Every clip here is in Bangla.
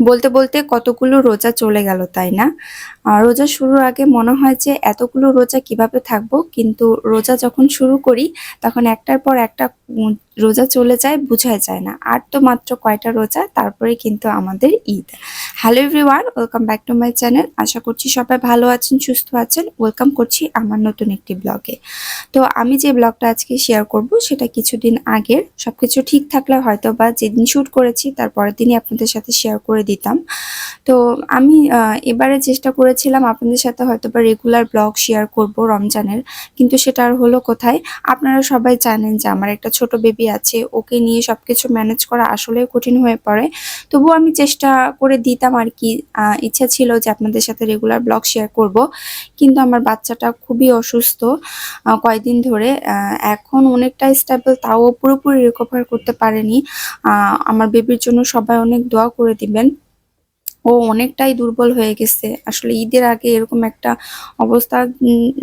বলতে বলতে কতগুলো রোজা চলে গেল, তাই না? রোজা শুরুর আগে মনে হয় যে এতগুলো রোজা কিভাবে থাকবো, কিন্তু রোজা যখন শুরু করি তখন একটার পর একটা উম, রোজা চলে যায়, বোঝাই যায় না। আর তো মাত্র কয়টা রোজা, তারপরে কিন্তু আমাদের Eid. Hello everyone, welcome back to my channel. আশা করছি সবাই ভালো আছেন, সুস্থ আছেন। ওয়েলকাম করছি আমার নতুন একটি ব্লগে। তো আমি যে ব্লগটা আজকে শেয়ার করব সেটা কিছুদিন আগের। সবকিছু ঠিক থাকলে হয়তো বা যেদিন শুট করেছি তার পরের দিনই আপনাদের সাথে শেয়ার করে দিতাম। তো আমি এবারে চেষ্টা করেছিলাম আপনাদের সাথে হয়তোবা রেগুলার ব্লগ শেয়ার করব রমজানের, কিন্তু সেটা আর হলো কোথায়। আপনারা সবাই জানেন যে আমার একটা ছোট বেবি আছে, ওকে নিয়ে সবকিছু ম্যানেজ করা আসলে কঠিন হয়ে পড়ে। তবুও আমি চেষ্টা করে দিতাম আর কি। ইচ্ছা ছিল যে আপনাদের সাথে রেগুলার ব্লগ শেয়ার করব, কিন্তু আমার বাচ্চাটা খুবই অসুস্থ কয়েকদিন ধরে। এখন অনেকটা স্টেবল, তাও পুরোপুরি রিকভার করতে পারেনি। আমার বেবির জন্য সবাই অনেক দোয়া করে দিবেন। ও অনেকটাই দুর্বল হয়ে গেছে আসলে ঈদের আগে এরকম একটা অবস্থা।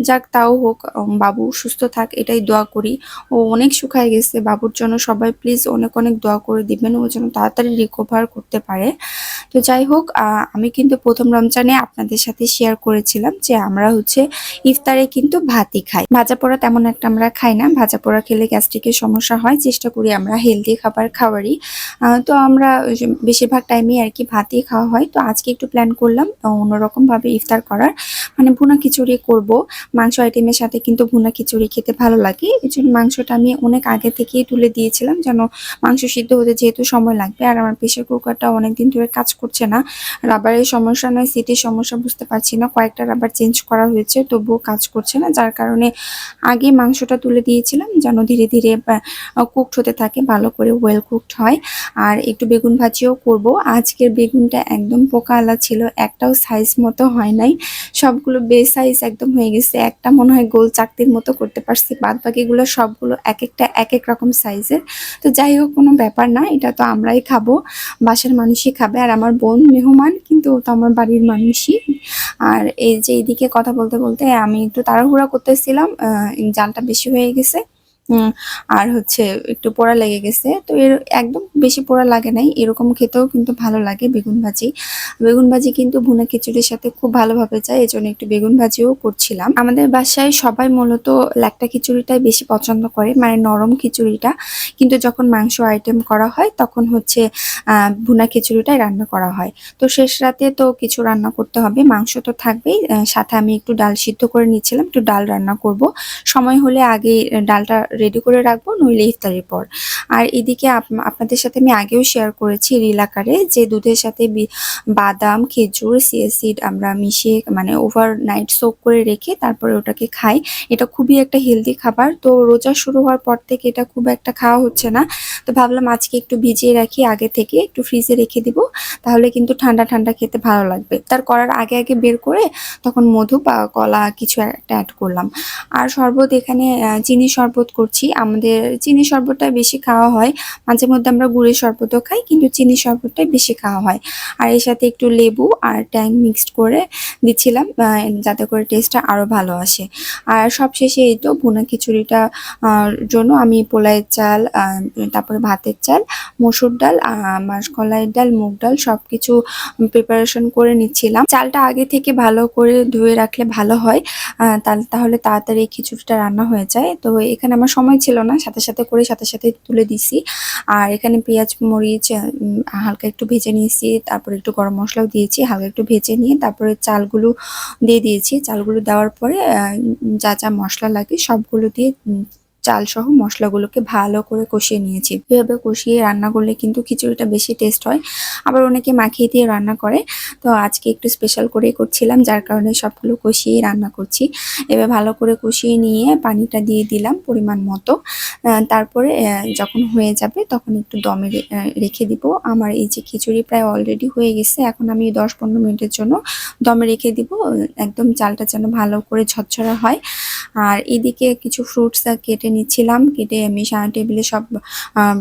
যাক, তাও হোক, বাবু সুস্থ থাক এটাই দোয়া করি। ও অনেক শুকায় গেছে, বাবুর জন্য সবাই প্লিজ অনেক অনেক দোয়া করে দিবেন, ও যেন তাড়াতাড়ি রিকভার করতে পারে। তো যাই হোক, আমি কিন্তু প্রথম রমজানে আপনাদের সাথে শেয়ার করেছিলাম যে আমরা হচ্ছে ইফতারে কিন্তু ভাতই খাই, ভাজা পোড়া তেমন একটা আমরা খাই না। ভাজা পোড়া খেলে গ্যাস্ট্রিকের সমস্যা হয়, চেষ্টা করি আমরা হেলদি খাবার খাওয়ারই। তো আমরা ওই যে বেশিরভাগ টাইমে আর কি ভাতই খাওয়া হয়। তো আজকে একটু প্ল্যান করলাম অন্যরকম ভাবে ইফতার করার, মানে ভুনা খিচুড়ি করব। মাংস আইটেমের সাথে কিন্তু ভুনা খিচুড়ি খেতে ভালো লাগে, এই জন্য মাংসটা আমি অনেক আগে থেকেই তুলে দিয়েছিলাম, যেন মাংস সিদ্ধ হতে যেহেতু সময় লাগবে। আর আমার প্রেশার কুকারটা অনেকদিন ধরে কাজ করছে না, রাবারের সমস্যা নয় সিটির সমস্যা বুঝতে পারছি না, কয়েকটা রাবার চেঞ্জ করা হয়েছে তবুও কাজ করছে না, যার কারণে আগে মাংসটা তুলে দিয়েছিলাম যেন ধীরে ধীরে কুকড হতে থাকে, ভালো করে ওয়েল কুকড হয়। আর একটু বেগুন ভাজিও করব। আজকের বেগুনটা একদম পোকাওয়ালা ছিল, একটাও সাইজ মতো হয় নাই, সবগুলো সাইজ একদম হয়ে গেছে। একটা মনে হয় গোল চাকতির মতো করতে পারছি, বাদ বাকিগুলো সবগুলো এক একটা এক এক রকম সাইজের। তো যাই হোক, কোনো ব্যাপার না, এটা তো আমরাই খাবো, বাসার মানুষই খাবে। আর আমার বোন মেহমান, কিন্তু ও তো আমার বাড়ির মানুষই। আর এই যে এইদিকে কথা বলতে বলতে আমি একটু তাড়াহুড়া করতেছিলাম, জালটা বেশি হয়ে গেছে। উম, আর হচ্ছে একটু পোড়া লেগে গেছে। তো এর একদম বেশি পোড়া লাগে নাই, এরকম খেতেও কিন্তু ভালো লাগে বেগুন ভাজি। বেগুন ভাজি কিন্তু ভুনা খিচুড়ির সাথে খুব ভালোভাবে যায়, এই জন্য একটু বেগুন ভাজিও করছিলাম। আমাদের বাসায় সবাই মূলত ল্যাকটা খিচুড়িটাই বেশি পছন্দ করে, মানে নরম খিচুড়িটা। কিন্তু যখন মাংস আইটেম করা হয় তখন হচ্ছে ভুনা খিচুড়িটাই রান্না করা হয়। তো শেষ রাতে তো কিছু রান্না করতে হবে, মাংস তো থাকবেই, সাথে আমি একটু ডাল সিদ্ধ করে নিচ্ছিলাম, একটু ডাল রান্না করব। সময় হলে আগে ডালটা রেডি করে রাখবো, নইলে ইফতারের পর। আর এদিকে আপনাদের সাথে আমি আগেও শেয়ার করেছি রিল আকারে যে দুধের সাথে বাদাম, খেজুর, চিয়া সিড আমরা মিশিয়ে, মানে ওভারনাইট সোক করে রেখে তারপরে ওটাকে খাই। এটা খুবই একটা হেলদি খাবার। তো রোজা শুরু হওয়ার পর থেকে এটা খুব একটা খাওয়া হচ্ছে না, তো ভাবলাম আজকে একটু ভিজিয়ে রাখি, আগে থেকে একটু ফ্রিজে রেখে দিব, তাহলে কিন্তু ঠান্ডা ঠান্ডা খেতে ভালো লাগবে। তার করার আগে আগে বের করে তখন মধু বা কলা কিছু একটা অ্যাড করলাম। আর শরবত এখানে চিনি শরবত করছি। আমাদের চিনি শরবতটা বেশি খাওয়া হয়, মাঝে মধ্যে আমরা গুড়ের শরবতও খাই, কিন্তু চিনি শরবতটাই বেশি খাওয়া হয়। আর এর সাথে একটু লেবু আর ট্যাং মিক্সড করে দিচ্ছিলাম, যাতে করে টেস্টটা আরো ভালো আসে। আর সবশেষে এই তো ভুনা খিচুড়িটা জন্য আমি পোলাওয়ের চাল, তারপরে ভাতের চাল, মসুর ডাল, মাসকলাইয়ের ডাল, মুগ ডাল সবকিছু প্রিপারেশন করে নিচ্ছিলাম। চালটা আগে থেকে ভালো করে ধুয়ে রাখলে ভালো হয়, তাহলে তাড়াতাড়ি খিচুড়িটা রান্না হয়ে যায়। তো এখানে আমার সময় ছিল না, সাথে সাথে করে সাথে সাথে তুলে দিছি। আর এখানে পেঁয়াজ মরিচ হালকা একটু ভেজে নিয়েছি, তারপরে একটু গরম মশলাও দিয়েছি, হালকা একটু ভেজে নিয়ে তারপরে চালগুলো দিয়ে দিয়েছি। চালগুলো দেওয়ার পরে যা যা মশলা লাগে সবগুলো দিয়ে চাল সহ মশলাগুলোকে ভালো করে কষিয়ে নিয়েছি। এভাবে কষিয়ে রান্না করলে কিন্তু খিচুড়িটা বেশি টেস্ট হয়। আবার অনেকে মাখিয়ে দিয়ে রান্না করে, তো আজকে একটু স্পেশাল করেই করছিলাম, যার কারণে সবগুলো কষিয়ে রান্না করছি। এবার ভালো করে কষিয়ে নিয়ে পানিটা দিয়ে দিলাম পরিমাণ মতো। তারপরে যখন হয়ে যাবে তখন একটু দমে রেখে দিব। আমার এই যে খিচুড়ি প্রায় অলরেডি হয়ে গেছে, এখন আমি 10-15 মিনিটের জন্য দমে রেখে দিব, একদম চালটা যেন ভালো করে ঝরঝরা হয়। আর এদিকে কিছু ফ্রুটস কেটে নিচ্ছিলাম, কেটে আমি টেবিলে সব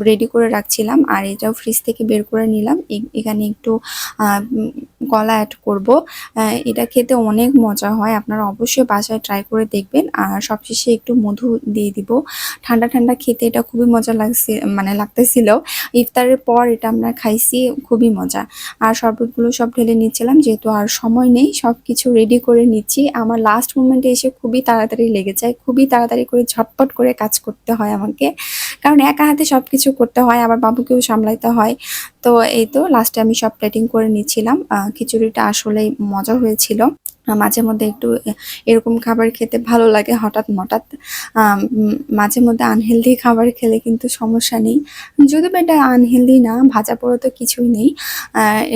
রেডি করে রাখছিলাম। আর এটাও ফ্রিজ থেকে বের করে নিলাম। এখানে একটু কলা অ্যাড করব। এটা খেতে অনেক মজা হয়, আপনারা অবশ্যই বাসায় ট্রাই করে দেখবেন। আর সবশেষে একটু মধু দিয়ে দিব। ঠান্ডা ঠান্ডা খেতে এটা খুবই মজা লাগছে, মানে লাগতেছিল। ইফতারের পর এটা আমরা খাইছি, খুবই মজা। আর শরবতগুলো সব ঢেলে নিচ্ছিলাম, যেহেতু আর সময় নেই সব কিছু রেডি করে নিচ্ছি। আমার লাস্ট মোমেন্টে এসে খুবই তাড়াতাড়ি লেগে যায়, খুবই তাড়াতাড়ি করে ঝটপট করে কাজ করতে হয় আমাকে, কারণ একা হাতে সব কিছু করতে হয়, আবার বাবুকেও সামলাইতে হয়। তো এই তো লাস্টে আমি সব প্লেটিং করে নিচ্ছিলাম। খিচুড়িটা আসলেই মজা হয়েছিল। মাঝে মধ্যে একটু এরকম খাবার খেতে ভালো লাগে হঠাৎ মঠাৎ। মাঝে মধ্যে আনহেলদি খাবার খেলে কিন্তু সমস্যা নেই, যদিও বা এটা আনহেলদি না, ভাজা পোড়া তো কিছুই নেই।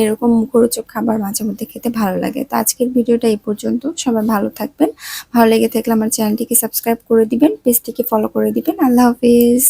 এরকম মুখরোচক খাবার মাঝে মধ্যে খেতে ভালো লাগে। তো আজকের ভিডিওটা এই পর্যন্ত, সবাই ভালো থাকবেন। ভালো লেগে থাকলে আমার চ্যানেলটিকে সাবস্ক্রাইব করে দিবেন, পেজটিকে ফলো করে দিবেন। আল্লাহ হাফিজ।